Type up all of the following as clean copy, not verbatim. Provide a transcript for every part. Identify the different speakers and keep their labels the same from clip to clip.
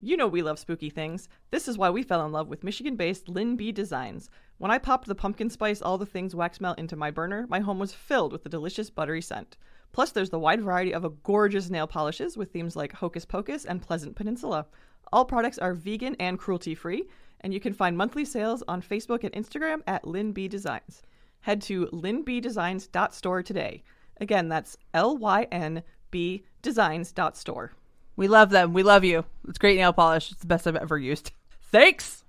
Speaker 1: You know we love spooky things. This is why we fell in love with Michigan-based Lynn B Designs. When I popped the pumpkin spice all the things wax melt into my burner, my home was filled with the delicious buttery scent. Plus, there's the wide variety of gorgeous nail polishes with themes like Hocus Pocus and Pleasant Peninsula. All products are vegan and cruelty-free, and you can find monthly sales on Facebook and Instagram at Lynn B Designs. Head to lynbdesigns.store today. Again, that's LYNB designs.store.
Speaker 2: We love them. We love you. It's great nail polish. It's the best I've ever used. Thanks!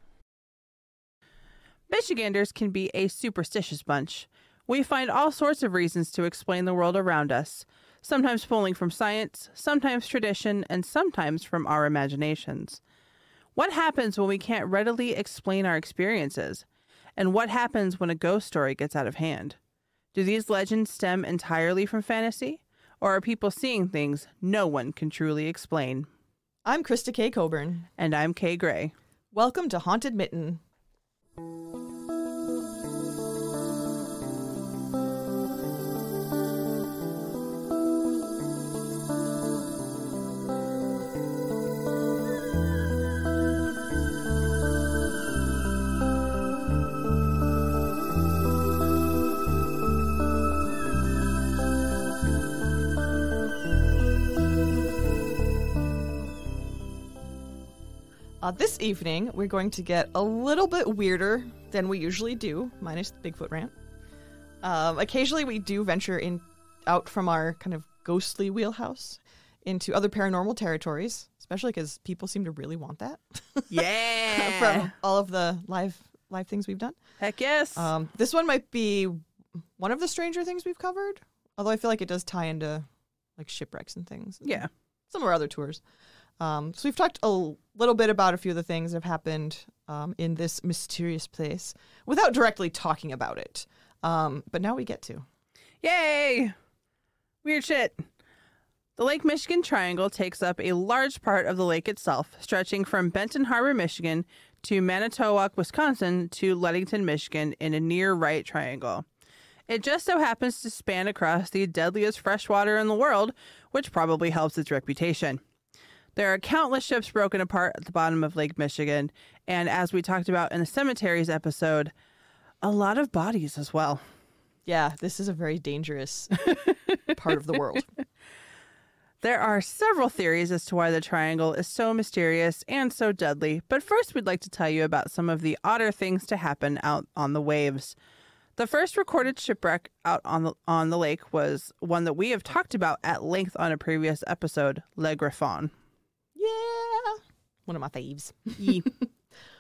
Speaker 2: Michiganders can be a superstitious bunch. We find all sorts of reasons to explain the world around us, sometimes pulling from science, sometimes tradition, and sometimes from our imaginations. What happens when we can't readily explain our experiences? And what happens when a ghost story gets out of hand? Do these legends stem entirely from fantasy? Or are people seeing things no one can truly explain?
Speaker 1: I'm Krista K. Coburn.
Speaker 2: And I'm Kay Gray.
Speaker 1: Welcome to Haunted Mitten. This evening, we're going to get a little bit weirder than we usually do, minus the Bigfoot rant. Occasionally, we do venture out from our kind of ghostly wheelhouse into other paranormal territories, especially because people seem to really want that.
Speaker 2: Yeah!
Speaker 1: From all of the live things we've done.
Speaker 2: Heck yes!
Speaker 1: This one might be one of the stranger things we've covered, although I feel like it does tie into like shipwrecks and things.
Speaker 2: Yeah.
Speaker 1: Some of our other tours. So we've talked a little bit about a few of the things that have happened in this mysterious place without directly talking about it. But now we get to.
Speaker 2: Yay! Weird shit. The Lake Michigan Triangle takes up a large part of the lake itself, stretching from Benton Harbor, Michigan to Manitowoc, Wisconsin to Ludington, Michigan in a near right triangle. It just so happens to span across the deadliest freshwater in the world, which probably helps its reputation. There are countless ships broken apart at the bottom of Lake Michigan, and as we talked about in the cemeteries episode, a lot of bodies as well.
Speaker 1: Yeah, this is a very dangerous part of the world.
Speaker 2: There are several theories as to why the triangle is so mysterious and so deadly, but first we'd like to tell you about some of the odder things to happen out on the waves. The first recorded shipwreck out on the lake was one that we have talked about at length on a previous episode, Le Griffon.
Speaker 1: Yeah. One of my faves.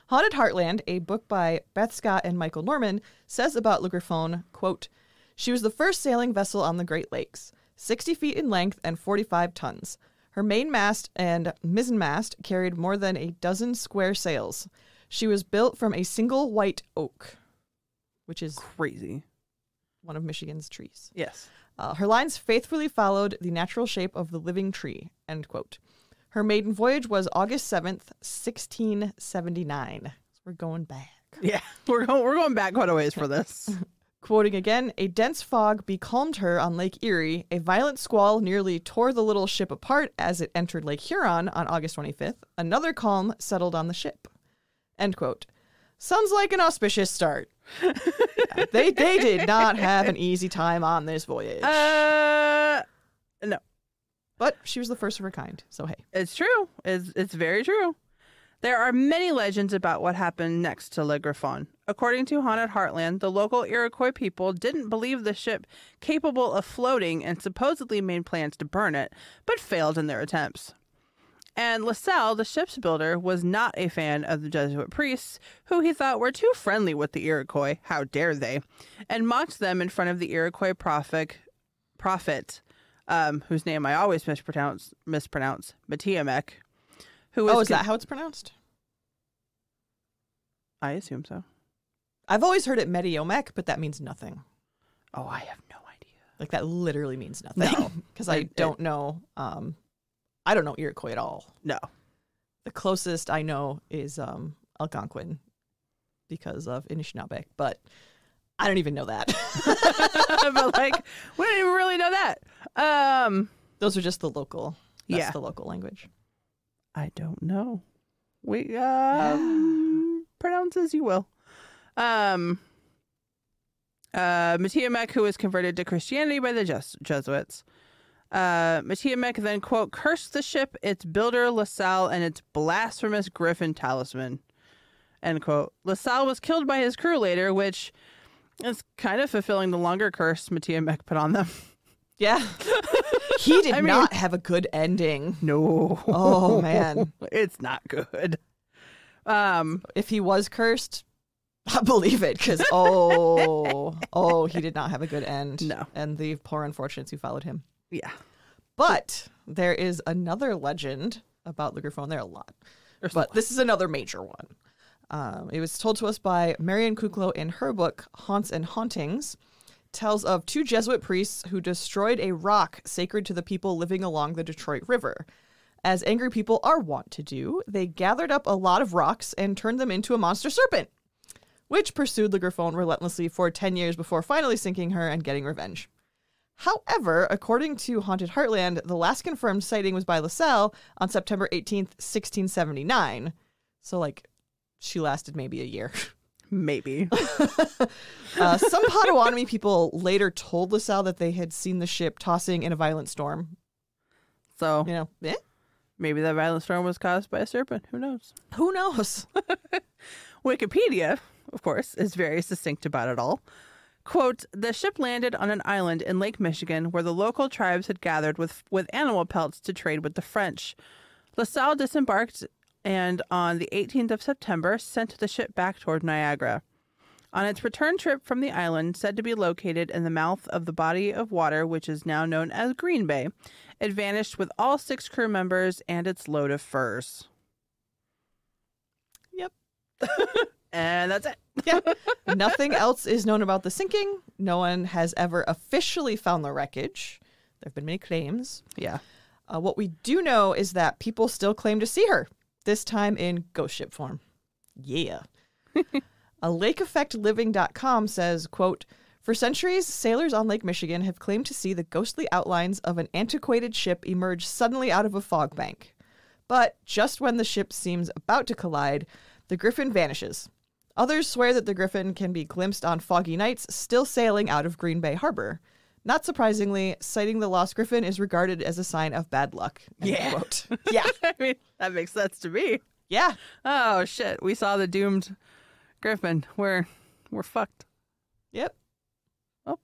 Speaker 1: Haunted Heartland, a book by Beth Scott and Michael Norman, says about Le Griffon, quote, "She was the first sailing vessel on the Great Lakes, 60 feet in length and 45 tons. Her main mast and mizzenmast carried more than a dozen square sails. She was built from a single white oak," which is
Speaker 2: crazy.
Speaker 1: One of Michigan's trees.
Speaker 2: Yes.
Speaker 1: Her lines faithfully followed the natural shape of the living tree, end quote. Her maiden voyage was August 7th, 1679. So we're going back.
Speaker 2: Yeah, we're going back quite a ways for this.
Speaker 1: Quoting again, "A dense fog becalmed her on Lake Erie. A violent squall nearly tore the little ship apart as it entered Lake Huron on August 25th. Another calm settled on the ship." End quote. Sounds like an auspicious start. Yeah, they did not have an easy time on this voyage.
Speaker 2: No.
Speaker 1: But she was the first of her kind, so hey.
Speaker 2: It's true. It's very true. There are many legends about what happened next to Le Griffon. According to Haunted Heartland, the local Iroquois people didn't believe the ship capable of floating and supposedly made plans to burn it, but failed in their attempts. And LaSalle, the ship's builder, was not a fan of the Jesuit priests, who he thought were too friendly with the Iroquois, how dare they, and mocked them in front of the Iroquois prophet, whose name I always mispronounce, Matiamek.
Speaker 1: Is that how it's pronounced?
Speaker 2: I assume so.
Speaker 1: I've always heard it Mediomek, but that means nothing.
Speaker 2: Oh, I have no idea.
Speaker 1: Like, that literally means nothing.
Speaker 2: No.
Speaker 1: Because I don't know. I don't know Iroquois at all.
Speaker 2: No.
Speaker 1: The closest I know is Algonquin because of Anishinaabe, but I don't even know that.
Speaker 2: But like, we don't even really know that.
Speaker 1: Those are just the local. That's
Speaker 2: Yeah.
Speaker 1: the local language.
Speaker 2: I don't know. We pronounce as you will. Matiamek, who was converted to Christianity by the Jesuits. Matiamek then, quote, cursed the ship, its builder LaSalle, and its blasphemous griffin talisman, end quote. LaSalle was killed by his crew later, which is kind of fulfilling the longer curse Matiamek put on them.
Speaker 1: Yeah. He did not have a good ending.
Speaker 2: No.
Speaker 1: Oh, man.
Speaker 2: It's not good.
Speaker 1: If he was cursed, I believe it, because, he did not have a good end.
Speaker 2: No.
Speaker 1: And the poor unfortunates who followed him.
Speaker 2: Yeah.
Speaker 1: But there is another legend about the Griffon. There are a lot. But this is another major one. It was told to us by Marianne Kuklo in her book, Haunts and Hauntings. Tells of 2 Jesuit priests who destroyed a rock sacred to the people living along the Detroit River. As angry people are wont to do, they gathered up a lot of rocks and turned them into a monster serpent, which pursued the Griffon relentlessly for 10 years before finally sinking her and getting revenge. However, according to Haunted Heartland, the last confirmed sighting was by LaSalle on September 18th, 1679. So, she lasted maybe a year.
Speaker 2: Maybe.
Speaker 1: Some Potawatomi people later told LaSalle that they had seen the ship tossing in a violent storm.
Speaker 2: So, maybe that violent storm was caused by a serpent. Who knows?
Speaker 1: Who knows?
Speaker 2: Wikipedia, of course, is very succinct about it all. Quote, the ship landed on an island in Lake Michigan where the local tribes had gathered with animal pelts to trade with the French. LaSalle disembarked and on the 18th of September sent the ship back toward Niagara. On its return trip from the island, said to be located in the mouth of the body of water, which is now known as Green Bay, it vanished with all 6 crew members and its load of furs.
Speaker 1: Yep.
Speaker 2: And that's it.
Speaker 1: Yeah. Nothing else is known about the sinking. No one has ever officially found the wreckage. There have been many claims.
Speaker 2: Yeah.
Speaker 1: What we do know is that people still claim to see her, this time in ghost ship form. Yeah. LakeEffectLiving.com says, quote, for centuries, sailors on Lake Michigan have claimed to see the ghostly outlines of an antiquated ship emerge suddenly out of a fog bank. But just when the ship seems about to collide, the Griffin vanishes. Others swear that the Griffin can be glimpsed on foggy nights, still sailing out of Green Bay Harbor. Not surprisingly, sighting the lost Griffin is regarded as a sign of bad luck.
Speaker 2: Yeah.
Speaker 1: Quote. Yeah.
Speaker 2: I mean, that makes sense to me.
Speaker 1: Yeah.
Speaker 2: Oh, shit. We saw the doomed Griffin. We're fucked.
Speaker 1: Yep.
Speaker 2: Oh.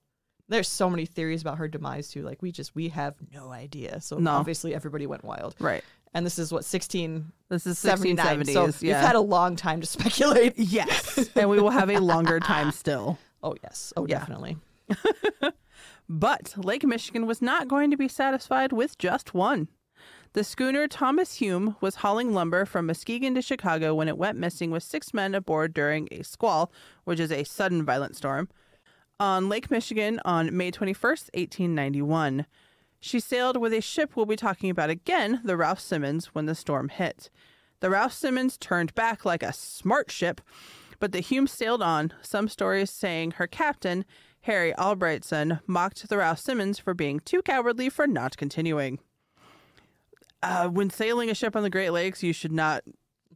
Speaker 1: There's so many theories about her demise, too. We have no idea. So obviously everybody went wild.
Speaker 2: Right.
Speaker 1: And this is what, 16...
Speaker 2: This is
Speaker 1: 1670s. So
Speaker 2: yeah.
Speaker 1: we've had a long time to speculate.
Speaker 2: Yes. And we will have a longer time still.
Speaker 1: Oh, yes. Oh, yeah. Definitely.
Speaker 2: But Lake Michigan was not going to be satisfied with just one. The schooner Thomas Hume was hauling lumber from Muskegon to Chicago when it went missing with 6 men aboard during a squall, which is a sudden violent storm, on Lake Michigan on May 21st, 1891. She sailed with a ship we'll be talking about again, the Ralph Simmons, when the storm hit. The Ralph Simmons turned back like a smart ship, but the Hume sailed on, some stories saying her captain, Harry Albrightson, mocked the Ralph Simmons for being too cowardly for not continuing. When sailing a ship on the Great Lakes, you should not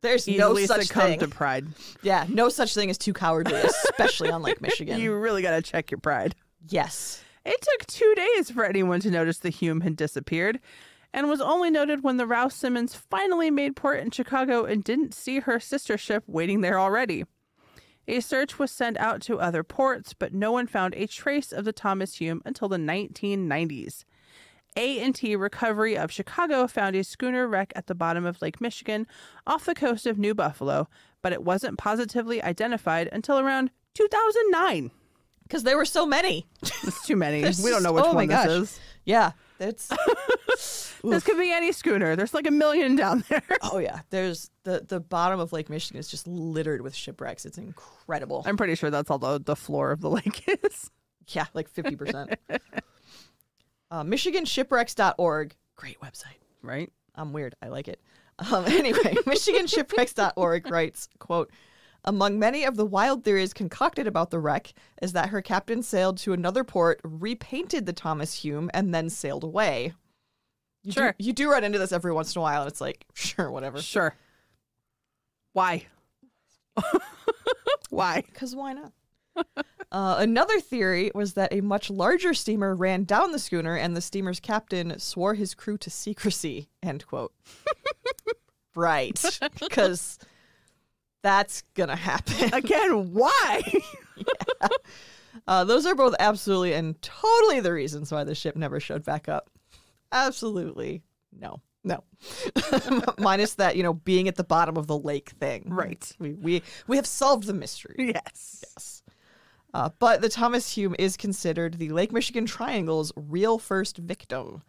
Speaker 2: easily succumb to pride.
Speaker 1: Yeah, no such thing as too cowardly, especially on Lake Michigan.
Speaker 2: You really got to check your pride.
Speaker 1: Yes.
Speaker 2: It took 2 days for anyone to notice the Hume had disappeared, and was only noted when the Ralph Simmons finally made port in Chicago and didn't see her sister ship waiting there already. A search was sent out to other ports, but no one found a trace of the Thomas Hume until the 1990s. A&T Recovery of Chicago found a schooner wreck at the bottom of Lake Michigan off the coast of New Buffalo, but it wasn't positively identified until around 2009.
Speaker 1: Because there were so many.
Speaker 2: It's too many. We don't know which one this is.
Speaker 1: Yeah. It's
Speaker 2: This could be any schooner. There's like 1 million down there.
Speaker 1: Oh, yeah. There's the bottom of Lake Michigan is just littered with shipwrecks. It's incredible.
Speaker 2: I'm pretty sure that's all the floor of the lake is.
Speaker 1: Yeah, like 50%. MichiganShipwrecks.org. Great website.
Speaker 2: Right?
Speaker 1: I'm weird. I like it. Anyway, MichiganShipwrecks.org writes, quote, among many of the wild theories concocted about the wreck is that her captain sailed to another port, repainted the Thomas Hume, and then sailed away. You do run into this every once in a while, and it's like, sure, whatever.
Speaker 2: Sure. Why? Why?
Speaker 1: Because why not? Another theory was that a much larger steamer ran down the schooner and the steamer's captain swore his crew to secrecy, end quote. Right. Because that's going to happen.
Speaker 2: Again, why?
Speaker 1: Yeah. Those are both absolutely and totally the reasons why the ship never showed back up. Absolutely. No. Minus that, being at the bottom of the lake thing.
Speaker 2: Right.
Speaker 1: We have solved the mystery.
Speaker 2: Yes.
Speaker 1: But the Thomas Hume is considered the Lake Michigan Triangle's real first victim,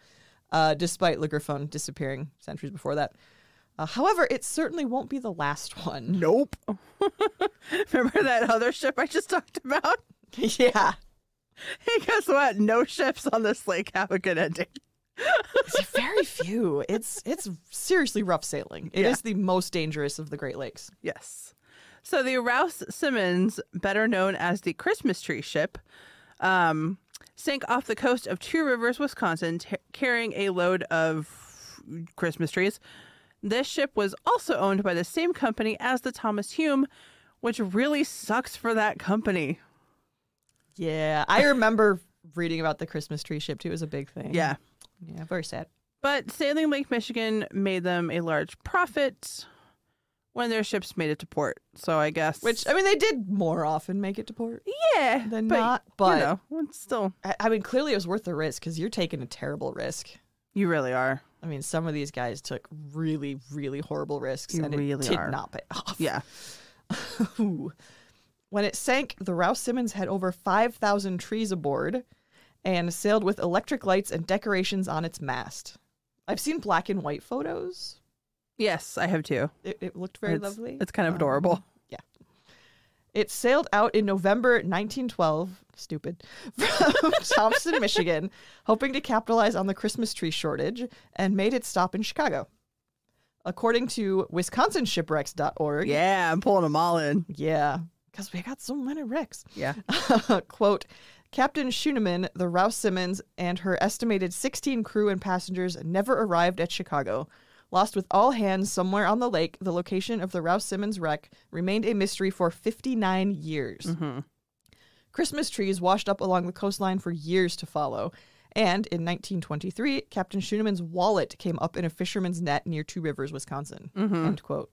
Speaker 1: despite Ligerphone disappearing centuries before that. However, it certainly won't be the last one.
Speaker 2: Nope. Remember that other ship I just talked about?
Speaker 1: Yeah.
Speaker 2: Hey, guess what? No ships on this lake have a good ending.
Speaker 1: It's very few. It's seriously rough sailing. It is the most dangerous of the Great Lakes.
Speaker 2: Yes. So the Rouse Simmons, better known as the Christmas tree ship, sank off the coast of Two Rivers, Wisconsin, carrying a load of Christmas trees. This ship was also owned by the same company as the Thomas Hume, which really sucks for that company.
Speaker 1: Yeah, I remember reading about the Christmas tree ship, too. It was a big thing.
Speaker 2: Yeah.
Speaker 1: Yeah, very sad.
Speaker 2: But sailing Lake Michigan made them a large profit when their ships made it to port. So I guess...
Speaker 1: Which, they did more often make it to port.
Speaker 2: Yeah.
Speaker 1: Than not, but...
Speaker 2: It's still...
Speaker 1: clearly it was worth the risk, because you're taking a terrible risk.
Speaker 2: You really are.
Speaker 1: Some of these guys took really, really horrible risks, and
Speaker 2: really
Speaker 1: it did not pay off.
Speaker 2: Yeah.
Speaker 1: When it sank, the Rouse Simmons had over 5,000 trees aboard and sailed with electric lights and decorations on its mast. I've seen black and white photos.
Speaker 2: Yes, I have too.
Speaker 1: It looked very lovely.
Speaker 2: It's kind of adorable.
Speaker 1: Yeah. It sailed out in November 1912, stupid, from Thompson, Michigan, hoping to capitalize on the Christmas tree shortage, and made its stop in Chicago. According to WisconsinShipwrecks.org.
Speaker 2: Yeah, I'm pulling them all in.
Speaker 1: Yeah, because we got so many wrecks.
Speaker 2: Yeah.
Speaker 1: Quote, Captain Schooneman, the Rouse Simmons, and her estimated 16 crew and passengers never arrived at Chicago. Lost with all hands somewhere on the lake, the location of the Rouse Simmons wreck remained a mystery for 59 years. Mm-hmm. Christmas trees washed up along the coastline for years to follow. And in 1923, Captain Schooneman's wallet came up in a fisherman's net near Two Rivers, Wisconsin. Mm-hmm. End quote.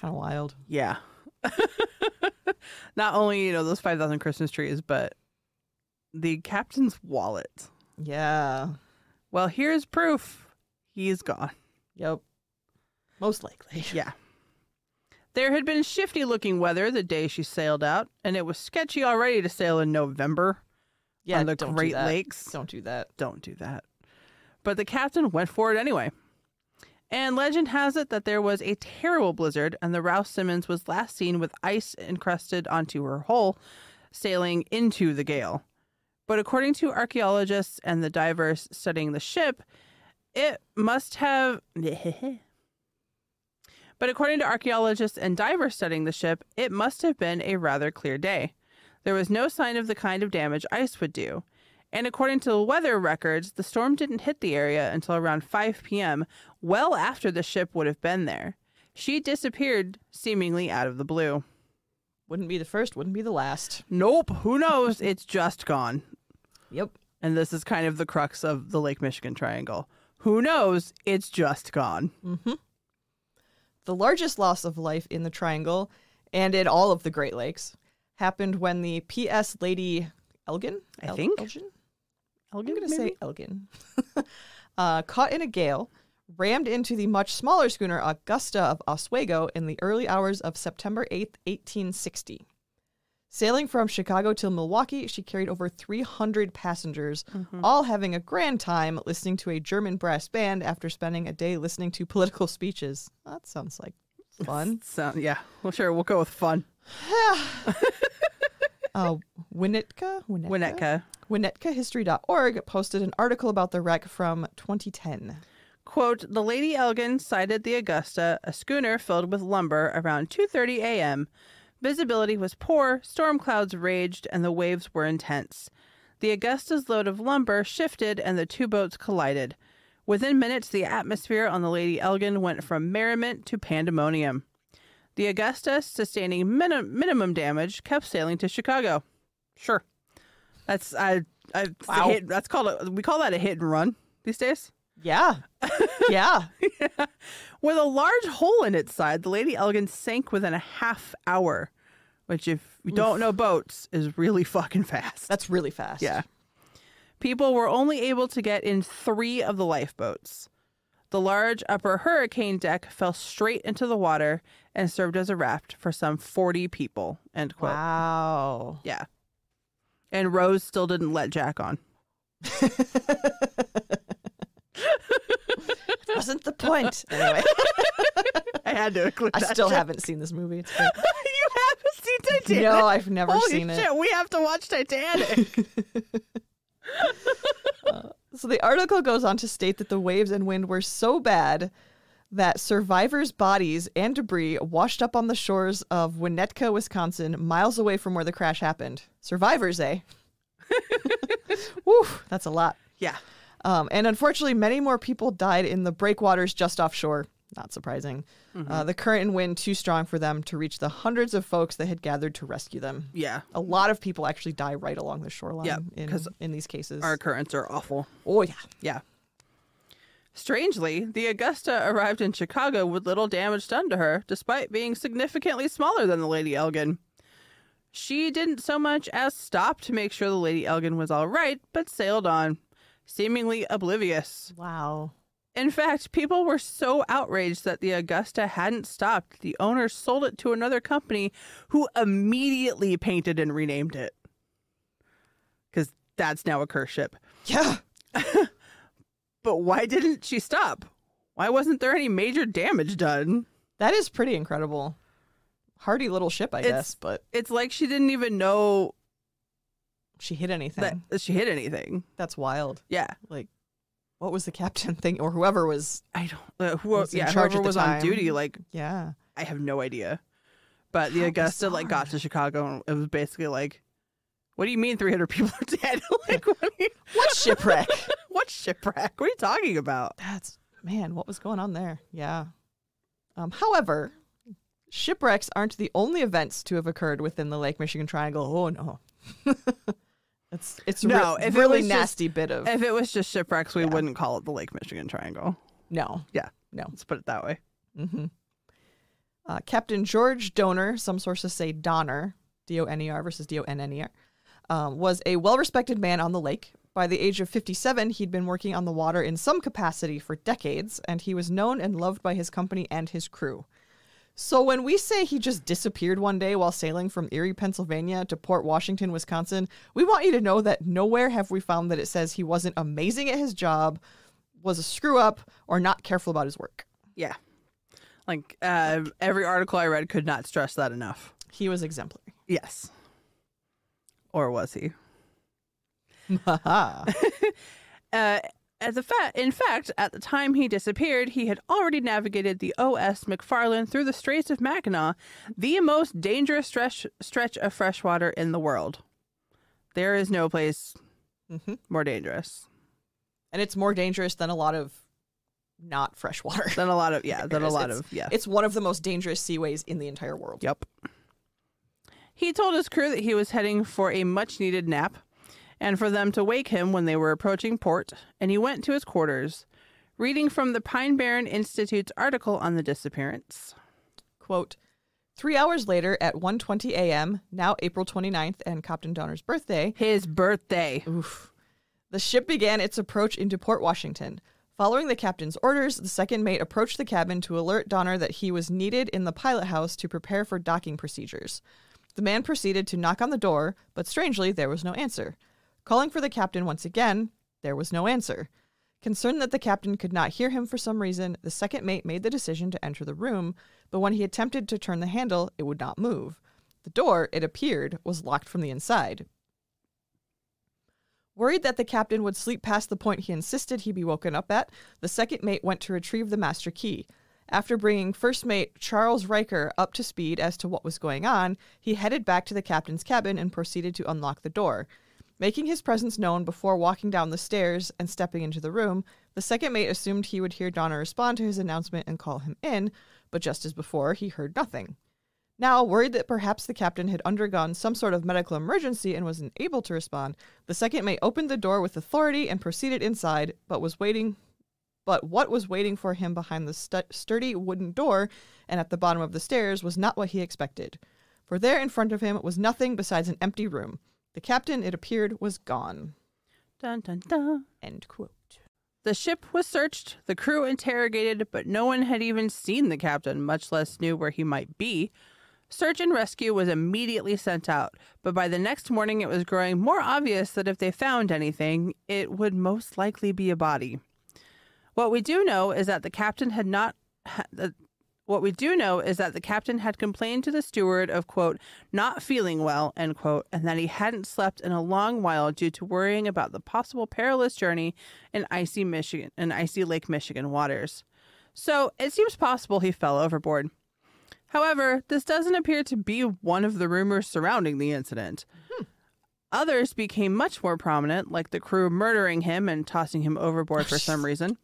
Speaker 1: Kind of wild.
Speaker 2: Yeah. Not only, those 5,000 Christmas trees, but the captain's wallet.
Speaker 1: Yeah.
Speaker 2: Well, here's proof. He's gone.
Speaker 1: Yep. Most likely.
Speaker 2: Yeah. There had been shifty-looking weather the day she sailed out, and it was sketchy already to sail in November on the Great Lakes.
Speaker 1: Don't do that.
Speaker 2: Don't do that. But the captain went for it anyway. And legend has it that there was a terrible blizzard, and the Rouse Simmons was last seen with ice encrusted onto her hull, sailing into the gale. But according to archaeologists and the divers studying the ship, it must have... But according to archaeologists and divers studying the ship, it must have been a rather clear day. There was no sign of the kind of damage ice would do. And according to the weather records, the storm didn't hit the area until around 5 p.m., well after the ship would have been there. She disappeared seemingly out of the blue.
Speaker 1: Wouldn't be the first, wouldn't be the last.
Speaker 2: Nope. Who knows? It's just gone.
Speaker 1: Yep.
Speaker 2: And this is kind of the crux of the Lake Michigan Triangle. Who knows? It's just gone.
Speaker 1: Mm-hmm. The largest loss of life in the Triangle, and in all of the Great Lakes, happened when the P.S. Lady Elgin?
Speaker 2: I think.
Speaker 1: Elgin?
Speaker 2: I'm
Speaker 1: going to say Elgin. Caught in a gale, rammed into the much smaller schooner Augusta of Oswego in the early hours of September 8th, 1860. Sailing from Chicago to Milwaukee, she carried over 300 passengers, all having a grand time listening to a German brass band after spending a day listening to political speeches. That sounds like fun.
Speaker 2: Yeah, well, sure, we'll go with fun.
Speaker 1: Winnetkahistory.org posted an article about the wreck from 2010.
Speaker 2: Quote, the Lady Elgin sighted the Augusta, a schooner filled with lumber, around 2:30 a.m. Visibility was poor, storm clouds raged, and the waves were intense. The Augusta's load of lumber shifted, and the two boats collided. Within minutes, the atmosphere on the Lady Elgin went from merriment to pandemonium. The Augusta, sustaining minimum damage, kept sailing to Chicago. Sure. That's
Speaker 1: Wow.
Speaker 2: We call that a hit and run these days.
Speaker 1: Yeah. Yeah.
Speaker 2: Yeah. With a large hole in its side, the Lady Elgin sank within a half hour, which, if you don't know boats, is really fucking fast.
Speaker 1: That's really fast.
Speaker 2: Yeah. People were only able to get in 3 of the lifeboats. The large upper hurricane deck fell straight into the water and served as a raft for some 40 people. End quote.
Speaker 1: Wow.
Speaker 2: Yeah. And Rose still didn't let Jack on.
Speaker 1: Wasn't the point. Anyway.
Speaker 2: I had to include
Speaker 1: I
Speaker 2: that.
Speaker 1: still haven't seen this movie. It's great.
Speaker 2: You haven't seen Titanic?
Speaker 1: No, I've never
Speaker 2: Holy
Speaker 1: seen
Speaker 2: shit,
Speaker 1: it.
Speaker 2: we have to watch Titanic.
Speaker 1: So the article goes on to state that the waves and wind were so bad that survivors' bodies and debris washed up on the shores of Winnetka, Wisconsin, miles away from where the crash happened. Survivors, eh? Woo, that's a lot.
Speaker 2: Yeah.
Speaker 1: And unfortunately, many more people died in the breakwaters just offshore. Not surprising. The current and wind too strong for them to reach the hundreds of folks that had gathered to rescue them.
Speaker 2: Yeah.
Speaker 1: A lot of people actually die right along the shoreline
Speaker 2: Yeah,
Speaker 1: in these cases.
Speaker 2: Our currents are awful.
Speaker 1: Oh, yeah.
Speaker 2: Yeah. Strangely, the Augusta arrived in Chicago with little damage done to her, despite being significantly smaller than the Lady Elgin. She didn't so much as stop to make sure the Lady Elgin was all right, but sailed on, seemingly oblivious.
Speaker 1: Wow.
Speaker 2: In fact, people were so outraged that the Augusta hadn't stopped, the owners sold it to another company who immediately painted and renamed it. Because that's now a cruise ship.
Speaker 1: Yeah.
Speaker 2: But why didn't she stop? Why wasn't there any major damage done?
Speaker 1: That is pretty incredible. Hardy little ship, I guess, but
Speaker 2: It's like she didn't even know
Speaker 1: she hit anything.
Speaker 2: that she hit anything.
Speaker 1: That's wild.
Speaker 2: Yeah.
Speaker 1: Like, what was the captain thinking, or whoever was?
Speaker 2: I don't.
Speaker 1: Was in charge
Speaker 2: whoever
Speaker 1: at the
Speaker 2: was on
Speaker 1: time.
Speaker 2: duty, like,
Speaker 1: Yeah.
Speaker 2: I have no idea. But the
Speaker 1: How
Speaker 2: Augusta like got to Chicago and it was basically like, what do you mean 300 people are dead? Like,
Speaker 1: What shipwreck?
Speaker 2: What shipwreck? What are you talking about?
Speaker 1: That's, man, what was going on there? Yeah. However, shipwrecks aren't the only events to have occurred within the Lake Michigan Triangle. Oh no. It's
Speaker 2: No,
Speaker 1: a
Speaker 2: if it
Speaker 1: really
Speaker 2: was just-
Speaker 1: nasty bit of
Speaker 2: If it was just shipwrecks, we
Speaker 1: Yeah.
Speaker 2: wouldn't call it the Lake Michigan Triangle.
Speaker 1: no.
Speaker 2: Yeah.
Speaker 1: No.
Speaker 2: Let's put it that way.
Speaker 1: Mm-hmm. Captain George Donner, some sources say Donner, D-O-N-E-R versus D-O-N-N-E-R, was a well-respected man on the lake. By the age of 57, he'd been working on the water in some capacity for decades, and he was known and loved by his company and his crew. So when we say he just disappeared one day while sailing from Erie, Pennsylvania to Port Washington, Wisconsin, we want you to know that nowhere have we found that it says he wasn't amazing at his job, was a screw-up, or not careful about his work.
Speaker 2: Yeah. Like, every article I read could not stress that enough.
Speaker 1: He was exemplary.
Speaker 2: Yes. Or was he? In fact, at the time he disappeared, he had already navigated the O.S. McFarland through the Straits of Mackinac, the most dangerous stretch of freshwater in the world. There is no place more dangerous.
Speaker 1: And it's more dangerous than a lot of not freshwater.
Speaker 2: Than a lot of, yeah.
Speaker 1: It's one of the most dangerous seaways in the entire world.
Speaker 2: Yep. He told his crew that he was heading for a much-needed nap and for them to wake him when they were approaching port, and he went to his quarters, reading from the Pine Barren Institute's article on the disappearance.
Speaker 1: Quote, 3 hours later at 1:20 a.m., now April 29th and Captain Donner's birthday.
Speaker 2: His birthday.
Speaker 1: Oof. The ship began its approach into Port Washington. Following the captain's orders, the second mate approached the cabin to alert Donner that he was needed in the pilot house to prepare for docking procedures. The man proceeded to knock on the door, but strangely, there was no answer. Calling for the captain once again, there was no answer. Concerned that the captain could not hear him for some reason, the second mate made the decision to enter the room, but when he attempted to turn the handle, it would not move. The door, it appeared, was locked from the inside. Worried that the captain would sleep past the point he insisted he be woken up at, the second mate went to retrieve the master key. After bringing first mate Charles Riker up to speed as to what was going on, he headed back to the captain's cabin and proceeded to unlock the door. Making his presence known before walking down the stairs and stepping into the room, the second mate assumed he would hear Donner respond to his announcement and call him in, but just as before, he heard nothing. Now, worried that perhaps the captain had undergone some sort of medical emergency and was unable to respond, the second mate opened the door with authority and proceeded inside, but what was waiting for him behind the sturdy wooden door and at the bottom of the stairs was not what he expected. For there in front of him was nothing besides an empty room. The captain, it appeared, was gone.
Speaker 2: Dun, dun, dun.
Speaker 1: End quote.
Speaker 2: The ship was searched, the crew interrogated, but no one had even seen the captain, much less knew where he might be. Search and rescue was immediately sent out, but by the next morning it was growing more obvious that if they found anything, it would most likely be a body. What we do know is that the captain had complained to the steward of, quote, not feeling well, end quote, and that he hadn't slept in a long while due to worrying about the possible perilous journey in icy Lake Michigan waters. So it seems possible he fell overboard. However, this doesn't appear to be one of the rumors surrounding the incident. Others became much more prominent, like the crew murdering him and tossing him overboard for some reason.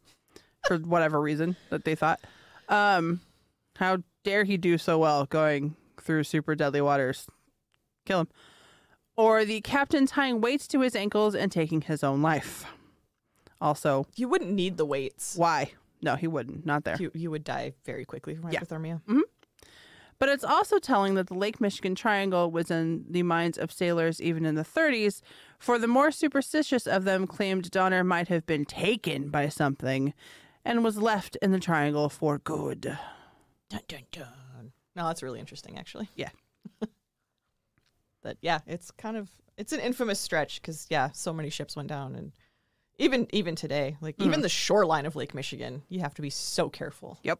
Speaker 2: For whatever reason that they thought. How dare he do so well going through super deadly waters? Kill him. Or the captain tying weights to his ankles and taking his own life. Also,
Speaker 1: You wouldn't need the weights.
Speaker 2: why? No, he wouldn't. Not there.
Speaker 1: You would die very quickly from hypothermia.
Speaker 2: But it's also telling that the Lake Michigan Triangle was in the minds of sailors even in the 30s, for the more superstitious of them claimed Donner might have been taken by something and was left in the triangle for good.
Speaker 1: Dun, dun, dun. No, that's really interesting, actually.
Speaker 2: Yeah.
Speaker 1: But yeah, it's an infamous stretch because, yeah, so many ships went down. And even today, like even the shoreline of Lake Michigan, you have to be so careful.
Speaker 2: Yep.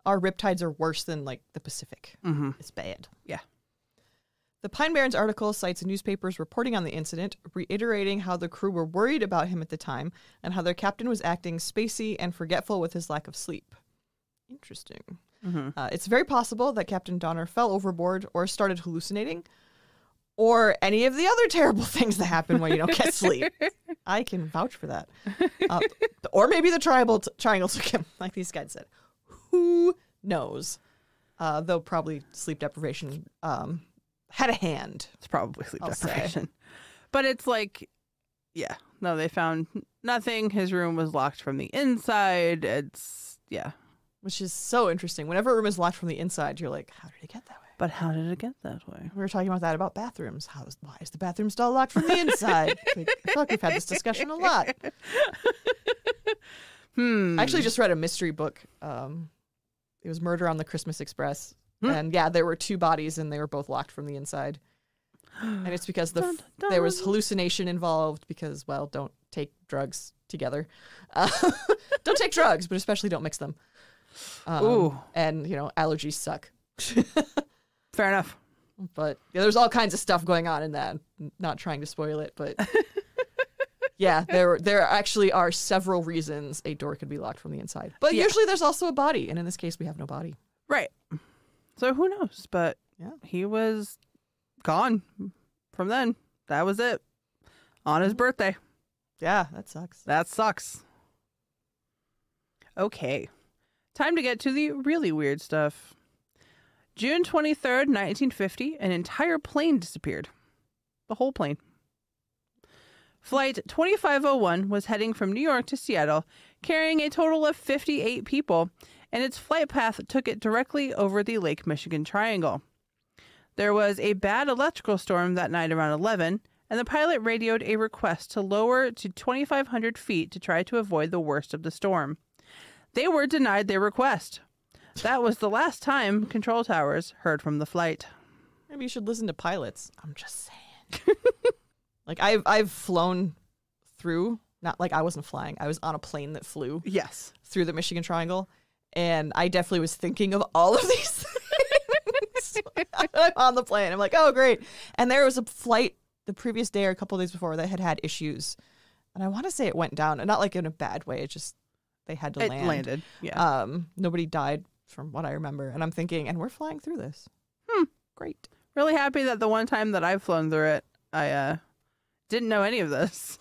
Speaker 1: Our riptides are worse than like the Pacific. It's bad.
Speaker 2: Yeah.
Speaker 1: The Pine Barrens article cites newspapers reporting on the incident, reiterating how the crew were worried about him at the time and how their captain was acting spacey and forgetful with his lack of sleep. Interesting. It's very possible that Captain Donner fell overboard or started hallucinating, or any of the other terrible things that happen when you don't get sleep. I can vouch for that. Or maybe the triangle took him, like these guys said. Who knows? Though probably sleep deprivation had a hand.
Speaker 2: It's probably sleep
Speaker 1: I'll
Speaker 2: deprivation. But it's like, yeah. No, they found nothing. His room was locked from the inside. It's, yeah.
Speaker 1: Which is so interesting. Whenever a room is locked from the inside, you're like, how did it get that way?
Speaker 2: But how did it get that way?
Speaker 1: We were talking about that about bathrooms. Why is the bathroom stall locked from the inside? Like, I feel like we've had this discussion a lot. I actually just read a mystery book. It was Murder on the Christmas Express. And yeah, there were two bodies and they were both locked from the inside. And it's because there was hallucination involved because, well, don't take drugs together. Don't take drugs, but especially don't mix them. And, allergies suck.
Speaker 2: Fair enough.
Speaker 1: But yeah, there's all kinds of stuff going on in that. Not trying to spoil it, but yeah, there actually are several reasons a door could be locked from the inside. But usually there's also a body, and in this case, we have no body.
Speaker 2: Right. So who knows? But
Speaker 1: yeah,
Speaker 2: he was gone from then. That was it. On his birthday.
Speaker 1: Yeah, that sucks.
Speaker 2: That sucks. Okay. Time to get to the really weird stuff. June 23rd, 1950, an entire plane disappeared. The whole plane. Flight 2501 was heading from New York to Seattle, carrying a total of 58 people, and its flight path took it directly over the Lake Michigan Triangle. There was a bad electrical storm that night around 11, and the pilot radioed a request to lower to 2,500 feet to try to avoid the worst of the storm. They were denied their request. That was the last time control towers heard from the flight.
Speaker 1: Maybe you should listen to pilots. I'm just saying. Like I've flown through, not like I wasn't flying. I was on a plane that flew.
Speaker 2: Yes.
Speaker 1: Through the Michigan Triangle. And I definitely was thinking of all of these things. I'm on the plane. I'm like, oh, great. And there was a flight the previous day or a couple of days before that had issues. And I want to say it went down. And not like in a bad way. It just, they had to land.
Speaker 2: It landed, yeah.
Speaker 1: Nobody died from what I remember. And I'm thinking, and we're flying through this. Great.
Speaker 2: Really happy that the one time that I've flown through it, I didn't know any of this.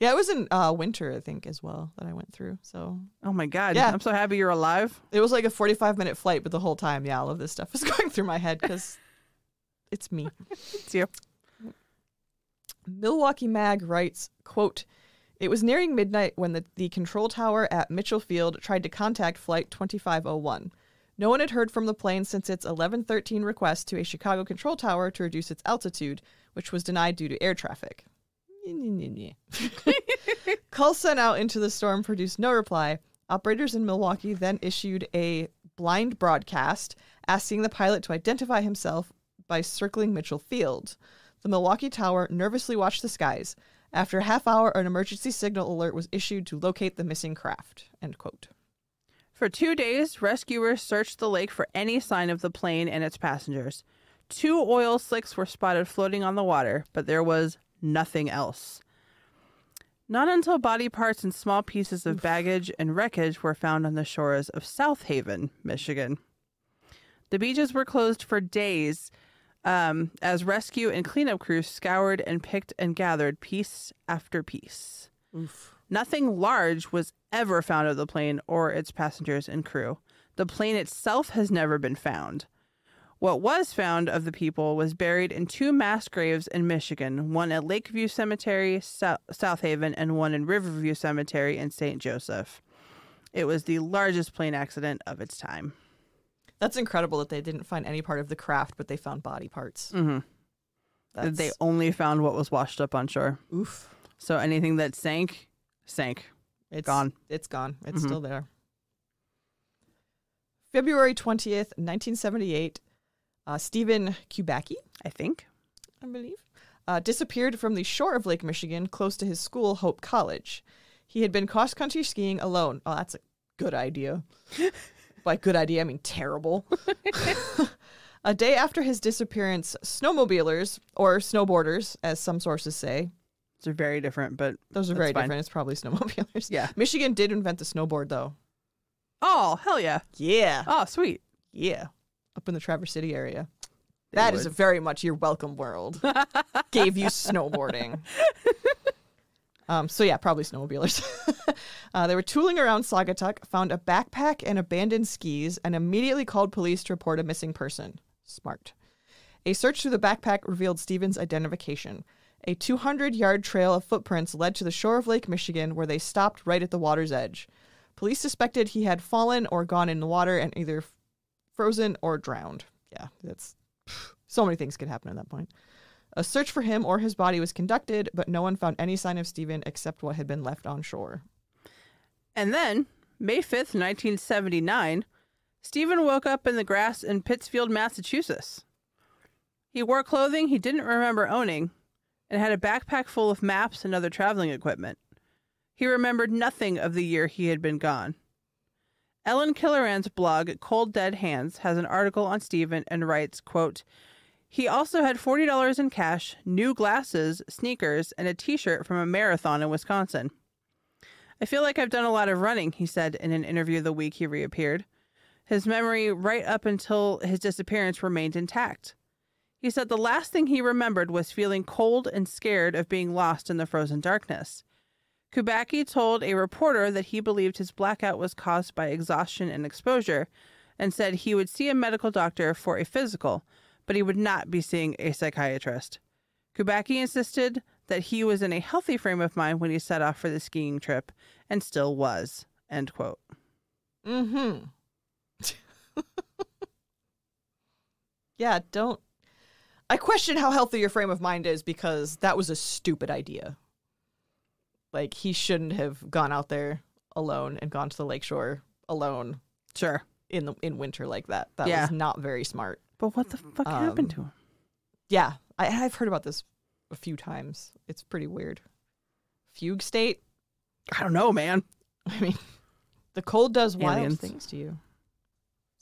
Speaker 1: Yeah, it was in winter, I think, as well, that I went through. So,
Speaker 2: Oh my God.
Speaker 1: Yeah.
Speaker 2: I'm so happy you're alive.
Speaker 1: it was like a 45-minute flight, but the whole time, yeah, all of this stuff was going through my head because it's me.
Speaker 2: It's you.
Speaker 1: Milwaukee Mag writes, quote, "It was nearing midnight when the control tower at Mitchell Field tried to contact Flight 2501. No one had heard from the plane since its 11:13 request to a Chicago control tower to reduce its altitude, which was denied due to air traffic. Calls sent out into the storm produced no reply. Operators in Milwaukee then issued a blind broadcast asking the pilot to identify himself by circling Mitchell Field. The Milwaukee tower nervously watched the skies. After a half hour, an emergency signal alert was issued to locate the missing craft." End quote.
Speaker 2: For 2 days, rescuers searched the lake for any sign of the plane and its passengers. 2 oil slicks were spotted floating on the water, but there was nothing else. Not until body parts and small pieces of baggage and wreckage were found on the shores of South Haven, Michigan. The beaches were closed for days as rescue and cleanup crews scoured and picked and gathered piece after piece.
Speaker 1: Oof.
Speaker 2: Nothing large was ever found of the plane or its passengers and crew. The plane itself has never been found. What was found of the people was buried in 2 mass graves in Michigan, one at Lakeview Cemetery, South Haven, and one in Riverview Cemetery in St. Joseph. It was the largest plane accident of its time.
Speaker 1: That's incredible that they didn't find any part of the craft, but they found body parts.
Speaker 2: Mm-hmm. They only found what was washed up on shore.
Speaker 1: Oof.
Speaker 2: So anything that sank.
Speaker 1: It's
Speaker 2: gone.
Speaker 1: It's gone. It's still there. February 20th, 1978, Stephen Kubacki,
Speaker 2: I think.
Speaker 1: I believe, disappeared from the shore of Lake Michigan close to his school, Hope College. He had been cross-country skiing alone. Oh, that's a good idea. By good idea, I mean terrible. A day after his disappearance, snowmobilers, or snowboarders, as some sources say.
Speaker 2: Those are very different, but
Speaker 1: Those are very different. It's probably snowmobilers.
Speaker 2: Yeah.
Speaker 1: Michigan did invent the snowboard, though.
Speaker 2: Oh, hell yeah.
Speaker 1: Yeah.
Speaker 2: Oh, sweet.
Speaker 1: Yeah. Up in the Traverse City area.
Speaker 2: They
Speaker 1: That
Speaker 2: would.
Speaker 1: is a very much your welcome world. Gave you snowboarding. So yeah, probably snowmobilers. They were tooling around Saugatuck, found a backpack and abandoned skis, and immediately called police to report a missing person. Smart. A search through the backpack revealed Stephen's identification. A 200-yard trail of footprints led to the shore of Lake Michigan, where they stopped right at the water's edge. Police suspected he had fallen or gone in the water and either frozen or drowned. Yeah, that's so many things could happen at that point. A search for him or his body was conducted, but no one found any sign of Stephen except what had been left on shore.
Speaker 2: And then, May 5th, 1979, Stephen woke up in the grass in Pittsfield, Massachusetts. He wore clothing he didn't remember owning and had a backpack full of maps and other traveling equipment. He remembered nothing of the year he had been gone. Ellen Killoran's blog, Cold Dead Hands, has an article on Stephen and writes, quote, "He also had $40 in cash, new glasses, sneakers, and a t-shirt from a marathon in Wisconsin. I feel like I've done a lot of running," he said in an interview the week he reappeared. His memory right up until his disappearance remained intact. He said the last thing he remembered was feeling cold and scared of being lost in the frozen darkness. Kubacki told a reporter that he believed his blackout was caused by exhaustion and exposure, and said he would see a medical doctor for a physical, but he would not be seeing a psychiatrist. Kubacki insisted that he was in a healthy frame of mind when he set off for the skiing trip, and still was. End quote.
Speaker 1: Mm-hmm. Yeah, I question how healthy your frame of mind is, because that was a stupid idea. Like, he shouldn't have gone out there alone and gone to the lakeshore alone.
Speaker 2: Sure.
Speaker 1: In winter like that. That was not very smart.
Speaker 2: But what the fuck happened to him?
Speaker 1: Yeah, I've heard about this a few times. It's pretty weird. Fugue state?
Speaker 2: I don't know, man.
Speaker 1: I mean, the cold does wild
Speaker 2: Aliens.
Speaker 1: things to you.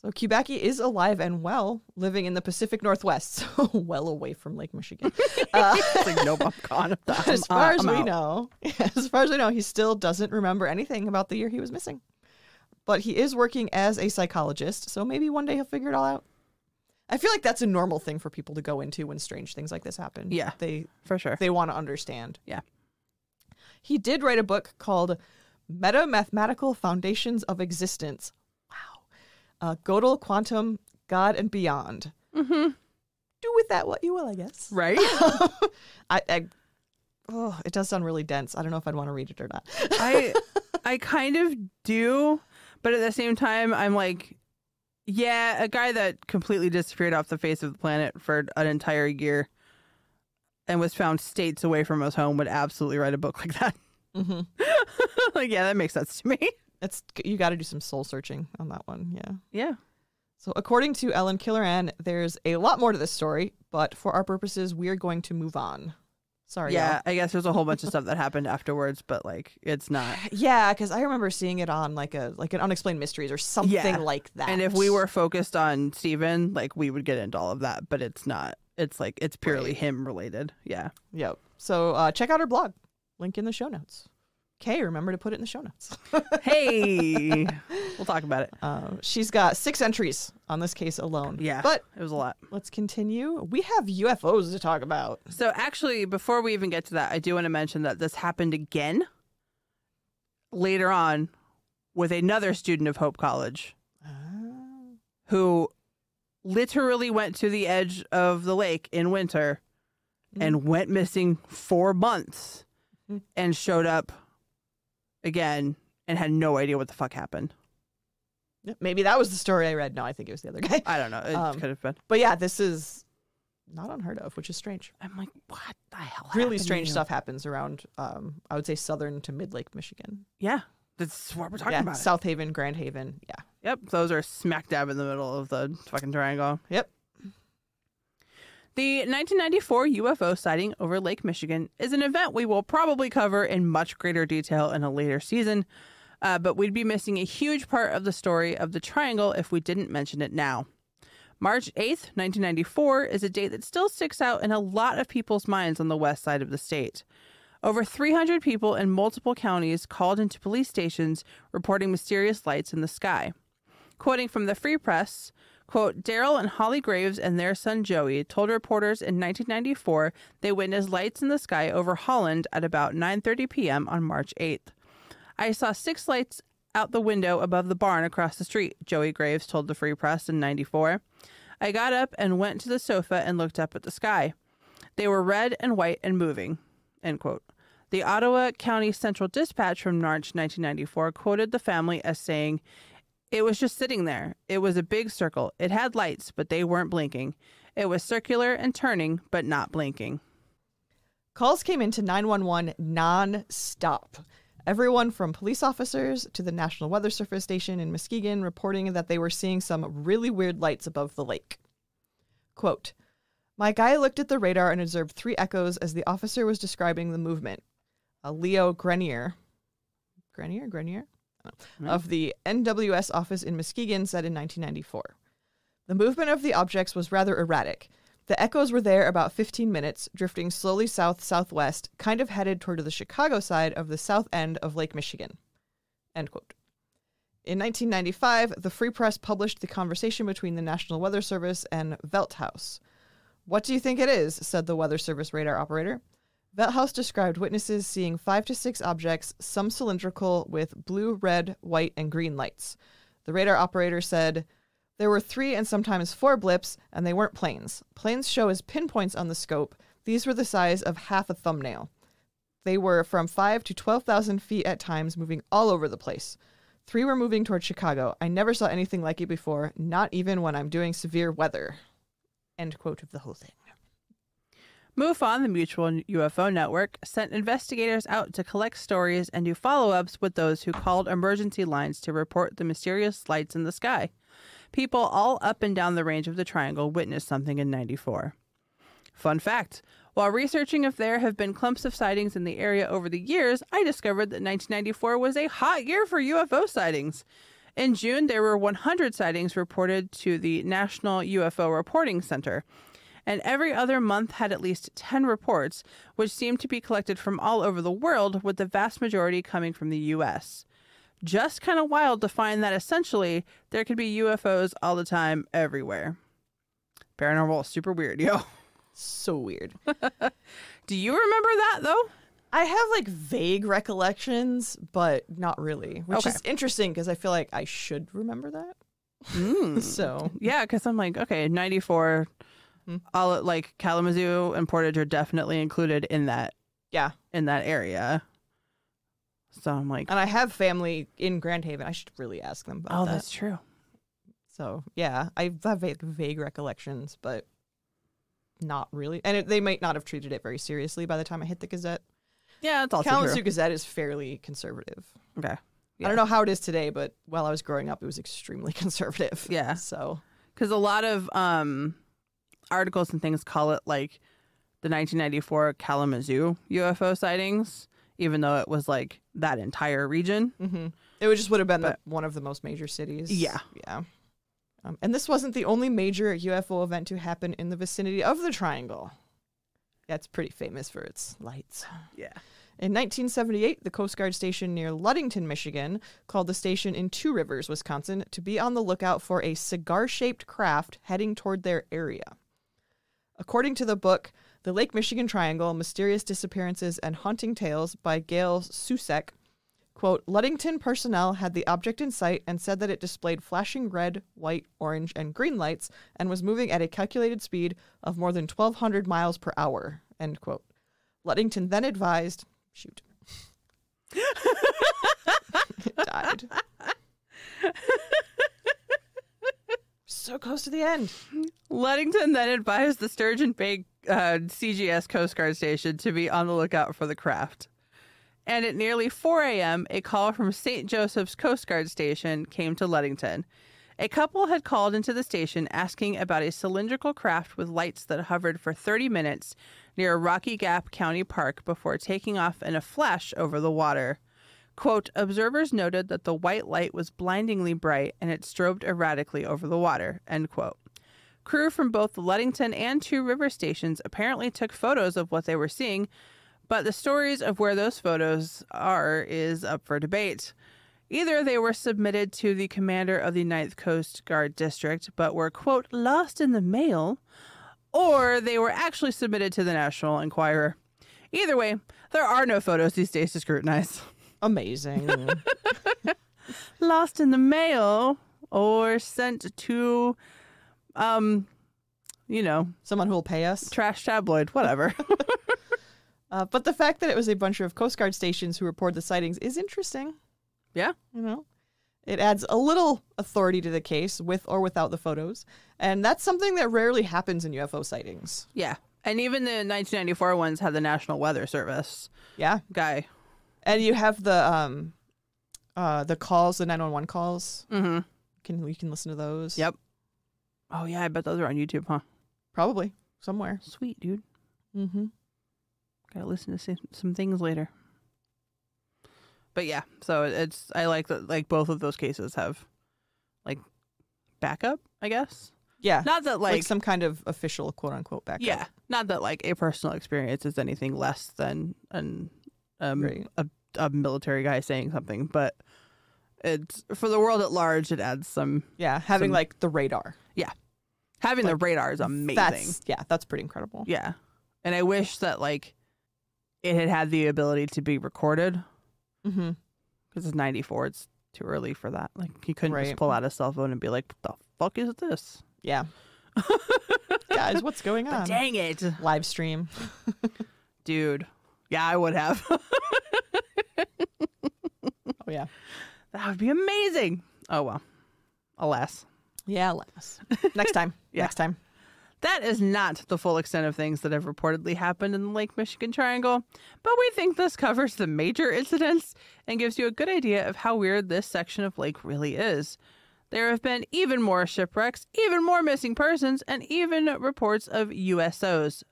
Speaker 1: So Kubacki is alive and well, living in the Pacific Northwest, so well away from Lake Michigan.
Speaker 2: It's like, nope, I'm gone.
Speaker 1: As far as we know, he still doesn't remember anything about the year he was missing. But he is working as a psychologist, so maybe one day he'll figure it all out. I feel like that's a normal thing for people to go into when strange things like this happen.
Speaker 2: Yeah, for sure.
Speaker 1: They want to understand.
Speaker 2: Yeah.
Speaker 1: He did write a book called Meta-Mathematical Foundations of Existence. Wow. Gödel, Quantum, God, and Beyond.
Speaker 2: Mm-hmm.
Speaker 1: Do with that what you will, I guess.
Speaker 2: Right?
Speaker 1: It does sound really dense. I don't know if I'd want to read it or not.
Speaker 2: I kind of do, but at the same time, I'm like, yeah, a guy that completely disappeared off the face of the planet for an entire year and was found states away from his home would absolutely write a book like that.
Speaker 1: Mm-hmm.
Speaker 2: Like, yeah, that makes sense to me.
Speaker 1: You got to do some soul searching on that one. Yeah.
Speaker 2: Yeah.
Speaker 1: So according to Ellen Killoran, there's a lot more to this story, but for our purposes, we're going to move on. Sorry.
Speaker 2: Yeah,
Speaker 1: y'all.
Speaker 2: I guess there's a whole bunch of stuff that happened afterwards, but like it's not.
Speaker 1: Yeah, because I remember seeing it on like an Unexplained Mysteries or something like that.
Speaker 2: And if we were focused on Steven, like we would get into all of that, but it's not. It's like it's purely him related. Yeah.
Speaker 1: Yep. So check out her blog. Link in the show notes. Okay, remember to put it in the show notes.
Speaker 2: Hey, we'll talk about it.
Speaker 1: She's got 6 entries on this case alone.
Speaker 2: Yeah,
Speaker 1: but
Speaker 2: it was a lot.
Speaker 1: Let's continue. We have UFOs to talk about.
Speaker 2: So actually, before we even get to that, I do want to mention that this happened again later on with another student of Hope College who literally went to the edge of the lake in winter and went missing 4 months and showed up again and had no idea what the fuck happened.
Speaker 1: Maybe that was the story I read. No, I think it was the other guy.
Speaker 2: I don't know. It could have been.
Speaker 1: But yeah, this is not unheard of, which is strange.
Speaker 2: I'm like, what the hell?
Speaker 1: Really strange stuff happens around, I would say, southern to mid-Lake Michigan.
Speaker 2: Yeah, that's what we're talking about.
Speaker 1: South Haven, Grand Haven. Yeah.
Speaker 2: Yep, those are smack dab in the middle of the fucking triangle.
Speaker 1: Yep.
Speaker 2: The 1994 UFO sighting over Lake Michigan is an event we will probably cover in much greater detail in a later season, but we'd be missing a huge part of the story of the triangle if we didn't mention it now. March 8th, 1994 is a date that still sticks out in a lot of people's minds on the west side of the state. Over 300 people in multiple counties called into police stations reporting mysterious lights in the sky. Quoting from the Free Press, quote, Daryl and Holly Graves and their son Joey told reporters in 1994 they witnessed lights in the sky over Holland at about 9:30 p.m. on March 8th. I saw 6 lights out the window above the barn across the street, Joey Graves told the Free Press in 94. I got up and went to the sofa and looked up at the sky. They were red and white and moving, end quote. The Ottawa County Central Dispatch from March 1994 quoted the family as saying, it was just sitting there. It was a big circle. It had lights, but they weren't blinking. It was circular and turning, but not blinking.
Speaker 1: Calls came into 911 non-stop. Everyone from police officers to the National Weather Service station in Muskegon reporting that they were seeing some really weird lights above the lake. Quote, my guy looked at the radar and observed 3 echoes as the officer was describing the movement. Leo Grenier of the NWS office in Muskegon said in 1994. The movement of the objects was rather erratic. The echoes were there about 15 minutes, drifting slowly south-southwest, kind of headed toward the Chicago side of the south end of Lake Michigan. End quote. In 1995, the Free Press published the conversation between the National Weather Service and Velthaus. What do you think it is? Said the Weather Service radar operator. Velthaus described witnesses seeing 5 to 6 objects, some cylindrical, with blue, red, white, and green lights. The radar operator said, there were 3 and sometimes 4 blips, and they weren't planes. Planes show as pinpoints on the scope. These were the size of half a thumbnail. They were from 5 to 12,000 feet at times, moving all over the place. 3 were moving toward Chicago. I never saw anything like it before, not even when I'm doing severe weather. End quote of the whole thing.
Speaker 2: MUFON, the Mutual UFO Network, sent investigators out to collect stories and do follow-ups with those who called emergency lines to report the mysterious lights in the sky. People all up and down the range of the triangle witnessed something in 94. Fun fact, while researching if there have been clumps of sightings in the area over the years, I discovered that 1994 was a hot year for UFO sightings. In June, there were 100 sightings reported to the National UFO Reporting Center, and every other month had at least 10 reports, which seemed to be collected from all over the world, with the vast majority coming from the U.S. Just kind of wild to find that essentially there could be UFOs all the time, everywhere. Paranormal, super weird, yo.
Speaker 1: So weird.
Speaker 2: Do you remember that, though?
Speaker 1: I have like vague recollections, but not really, which
Speaker 2: Okay.
Speaker 1: is interesting because I feel like I should remember that. So
Speaker 2: Yeah, because I'm like, okay, 94, all like Kalamazoo and Portage are definitely included in that
Speaker 1: yeah,
Speaker 2: area. So I'm like,
Speaker 1: and I have family in Grand Haven. I should really ask them about that.
Speaker 2: that's true.
Speaker 1: So yeah, I have vague recollections, but not really. And they might not have treated it very seriously by the time I hit the Gazette.
Speaker 2: Yeah, it's also
Speaker 1: Kalamazoo
Speaker 2: true.
Speaker 1: Gazette is fairly conservative.
Speaker 2: Okay.
Speaker 1: I don't know how it is today, but while I was growing up, it was extremely conservative.
Speaker 2: Yeah.
Speaker 1: So
Speaker 2: Because a lot of articles and things call it like the 1994 Kalamazoo UFO sightings, even though it was like that entire region.
Speaker 1: it would have been one of the most major cities.
Speaker 2: Yeah.
Speaker 1: Yeah. And this wasn't the only major UFO event to happen in the vicinity of the Triangle. That's pretty famous for its lights.
Speaker 2: Yeah.
Speaker 1: In 1978, the Coast Guard station near Ludington, Michigan, called the station in Two Rivers, Wisconsin, to be on the lookout for a cigar-shaped craft heading toward their area. According to the book, The Lake Michigan Triangle, Mysterious Disappearances and Haunting Tales by Gail Susek, quote, Ludington personnel had the object in sight and said that it displayed flashing red, white, orange, and green lights and was moving at a calculated speed of more than 1,200 miles per hour, end quote. Ludington then advised, shoot. It died. So close to the end.
Speaker 2: Ludington then advised the Sturgeon Bay CGS Coast Guard station to be on the lookout for the craft. And at nearly 4 a.m., a call from St. Joseph's Coast Guard station came to Ludington. A couple had called into the station asking about a cylindrical craft with lights that hovered for 30 minutes near Rocky Gap County Park before taking off in a flash over the water. Quote, observers noted that the white light was blindingly bright and it strobed erratically over the water, end quote. Crew from both the Ludington and Two River stations apparently took photos of what they were seeing, but the stories of where those photos are is up for debate. Either they were submitted to the commander of the 9th Coast Guard District, but were, quote, lost in the mail, or they were actually submitted to the National Enquirer. Either way, there are no photos these days to scrutinize.
Speaker 1: Amazing.
Speaker 2: Lost in the mail or sent to,
Speaker 1: Someone who will pay us.
Speaker 2: trash tabloid, whatever.
Speaker 1: But the fact that it was a bunch of Coast Guard stations who report the sightings is interesting.
Speaker 2: Yeah.
Speaker 1: It adds a little authority to the case with or without the photos. And that's something that rarely happens in UFO sightings.
Speaker 2: Yeah. And even the 1994 ones had the National Weather Service
Speaker 1: Yeah.
Speaker 2: guy.
Speaker 1: And you have the calls, the 911 calls.
Speaker 2: Mm-hmm.
Speaker 1: You can listen to those.
Speaker 2: Yep. Oh, yeah. I bet those are on YouTube, huh?
Speaker 1: Probably. Somewhere.
Speaker 2: Sweet, dude.
Speaker 1: Mm-hmm.
Speaker 2: Gotta listen to some things later. But yeah, so I like that, like both of those cases have like backup, I guess.
Speaker 1: Yeah.
Speaker 2: Not that
Speaker 1: like some kind of official quote unquote backup.
Speaker 2: Yeah. Not that like a personal experience is anything less than
Speaker 1: Right.
Speaker 2: a military guy saying something, but it's for the world at large. It adds some.
Speaker 1: Yeah. Having like the radar.
Speaker 2: Yeah. Having the radar is amazing.
Speaker 1: That's pretty incredible.
Speaker 2: Yeah. And I wish that like it had the ability to be recorded.
Speaker 1: Mm-hmm.
Speaker 2: Because it's 94. It's too early for that. Like, he couldn't just
Speaker 1: Right.
Speaker 2: pull out a cell phone and be like, what the fuck is this?
Speaker 1: Yeah. Guys, what's going on?
Speaker 2: Dang it.
Speaker 1: Live stream.
Speaker 2: Dude. Yeah, I would have.
Speaker 1: Oh, yeah.
Speaker 2: That would be amazing. Oh, well. Alas.
Speaker 1: Yeah, alas. Next time.
Speaker 2: Yeah.
Speaker 1: Next time.
Speaker 2: That is not the full extent of things that have reportedly happened in the Lake Michigan Triangle, but we think this covers the major incidents and gives you a good idea of how weird this section of lake really is. There have been even more shipwrecks, even more missing persons, and even reports of USOs,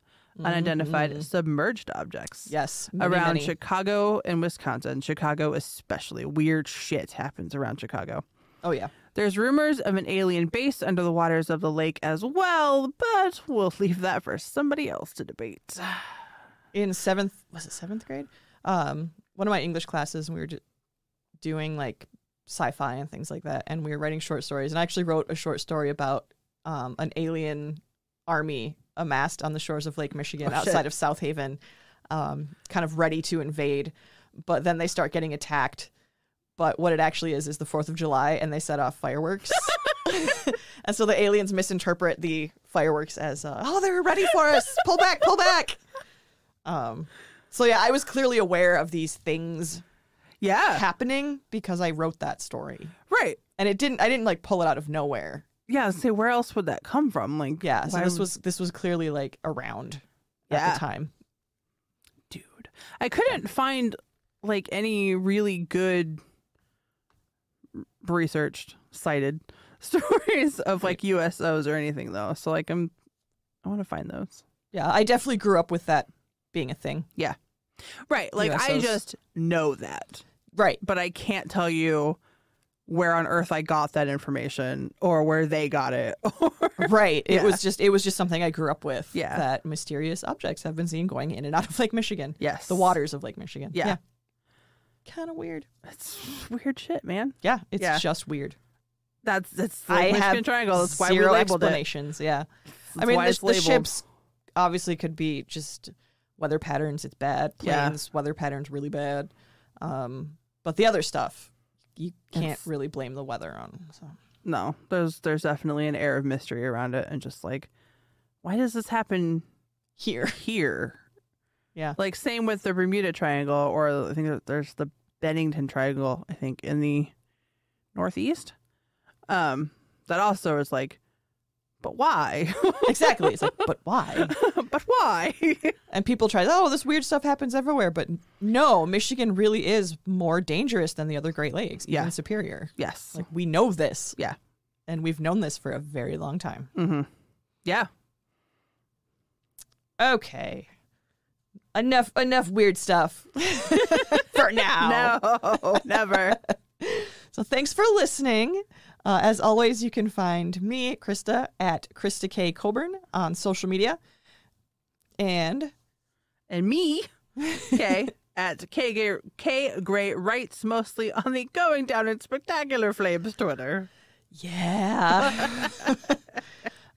Speaker 2: unidentified submerged objects.
Speaker 1: Yes.
Speaker 2: Around
Speaker 1: Many.
Speaker 2: Chicago and Wisconsin. Chicago especially. Weird shit happens around Chicago.
Speaker 1: Oh, yeah.
Speaker 2: There's rumors of an alien base under the waters of the lake as well, but we'll leave that for somebody else to debate.
Speaker 1: In seventh grade? One of my English classes, we were doing like sci-fi and things like that, and we were writing short stories. And I actually wrote a short story about an alien army amassed on the shores of Lake Michigan outside of South Haven. kind of ready to invade, but then they start getting attacked. But what it actually is the 4th of July, and they set off fireworks. And so the aliens misinterpret the fireworks as, oh, they're ready for us. Pull back, pull back. So yeah, I was clearly aware of these things happening because I wrote that story.
Speaker 2: Right.
Speaker 1: And I didn't like pull it out of nowhere.
Speaker 2: Yeah, say where else would that come from? Like,
Speaker 1: yeah, so this was clearly like around at the time.
Speaker 2: Dude, I couldn't find like any really good researched cited stories of like USOs or anything though. So like I want to find those.
Speaker 1: Yeah, I definitely grew up with that being a thing.
Speaker 2: Yeah. Right. Like
Speaker 1: USOs.
Speaker 2: I just know that.
Speaker 1: Right.
Speaker 2: But I can't tell you where on earth I got that information or where they got it.
Speaker 1: Right. It was just something I grew up with.
Speaker 2: Yeah.
Speaker 1: That mysterious objects have been seen going in and out of Lake Michigan.
Speaker 2: Yes.
Speaker 1: The waters of Lake Michigan.
Speaker 2: Yeah.
Speaker 1: Kind of weird.
Speaker 2: It's weird shit, man.
Speaker 1: Yeah. It's just weird.
Speaker 2: That's the Michigan Triangle. That's why we labeled
Speaker 1: explanations. Yeah.
Speaker 2: That's
Speaker 1: I mean,
Speaker 2: why it's
Speaker 1: the
Speaker 2: labeled.
Speaker 1: ships obviously could be just weather patterns. It's bad. Planes, weather patterns, really bad. But the other stuff, you can't really blame the weather on. So.
Speaker 2: No, there's definitely an air of mystery around it, and just like, why does this happen here?
Speaker 1: Yeah.
Speaker 2: Like same with the Bermuda Triangle, or I think that there's the Bennington Triangle, I think, in the Northeast. That also is like, but why?
Speaker 1: Exactly. It's like, but why?
Speaker 2: But why?
Speaker 1: And people try, oh, this weird stuff happens everywhere. But no, Michigan really is more dangerous than the other Great Lakes, even Superior.
Speaker 2: Yes.
Speaker 1: Like, we know this.
Speaker 2: Yeah.
Speaker 1: And we've known this for a very long time.
Speaker 2: Mm-hmm. Yeah.
Speaker 1: Okay. Enough weird stuff for now.
Speaker 2: No, never.
Speaker 1: So thanks for listening. As always, you can find me, Krista, at Krista K. Coburn on social media. And
Speaker 2: me, Kay, at K Gray writes mostly on the Going Down in Spectacular Flames Twitter.
Speaker 1: Yeah.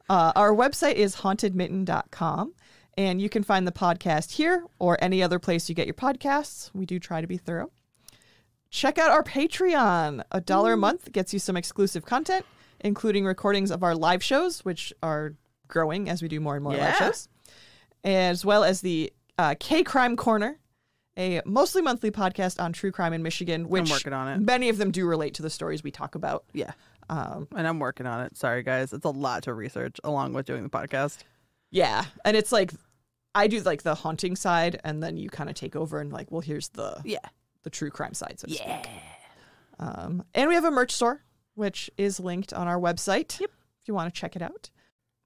Speaker 1: Our website is hauntedmitten.com. And you can find the podcast here or any other place you get your podcasts. We do try to be thorough. Check out our Patreon. $1 a month gets you some exclusive content, including recordings of our live shows, which are growing as we do more and more live shows, as well as the K-Crime Corner, a mostly monthly podcast on true crime in Michigan, which
Speaker 2: I'm working on it.
Speaker 1: Many of them do relate to the stories we talk about.
Speaker 2: Yeah. And I'm working on it. Sorry, guys. It's a lot to research along with doing the podcast.
Speaker 1: Yeah. And it's like, I do like the haunting side, and then you kind of take over and like, well, here's the true crime side, so to speak. And we have a merch store, which is linked on our website. Yep. If you want to check it out.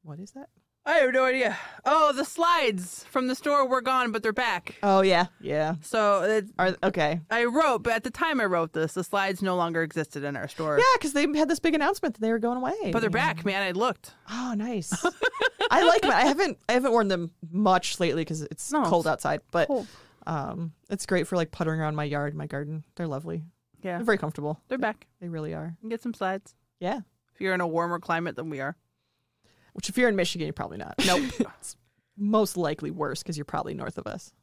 Speaker 1: What is that?
Speaker 2: I have no idea. Oh, the slides from the store were gone, but they're back.
Speaker 1: Oh, yeah. Yeah.
Speaker 2: So,
Speaker 1: okay.
Speaker 2: but at the time I wrote this, the slides no longer existed in our store.
Speaker 1: Yeah, because they had this big announcement that they were going away.
Speaker 2: But they're back, man. I looked.
Speaker 1: Oh, nice. I like them. I haven't worn them much lately because it's cold outside. But it's great for like puttering around my yard, my garden. They're lovely.
Speaker 2: Yeah.
Speaker 1: They're very comfortable.
Speaker 2: They're back.
Speaker 1: They really are.
Speaker 2: You can get some slides.
Speaker 1: Yeah.
Speaker 2: If you're in a warmer climate than we are.
Speaker 1: Which if you're in Michigan, you're probably not. Nope. It's most likely worse because you're probably north of us.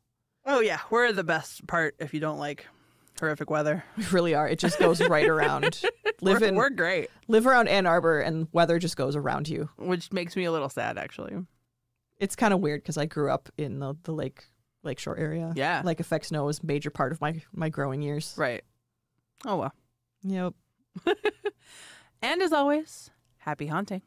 Speaker 2: Oh, yeah. We're the best part if you don't like horrific weather.
Speaker 1: We really are. It just goes right around.
Speaker 2: We're great.
Speaker 1: Live around Ann Arbor and weather just goes around you.
Speaker 2: Which makes me a little sad, actually.
Speaker 1: It's kind of weird because I grew up in the Lakeshore area.
Speaker 2: Yeah.
Speaker 1: Lake effect snow was a major part of my growing years.
Speaker 2: Right. Oh, well.
Speaker 1: Yep.
Speaker 2: And as always, happy haunting.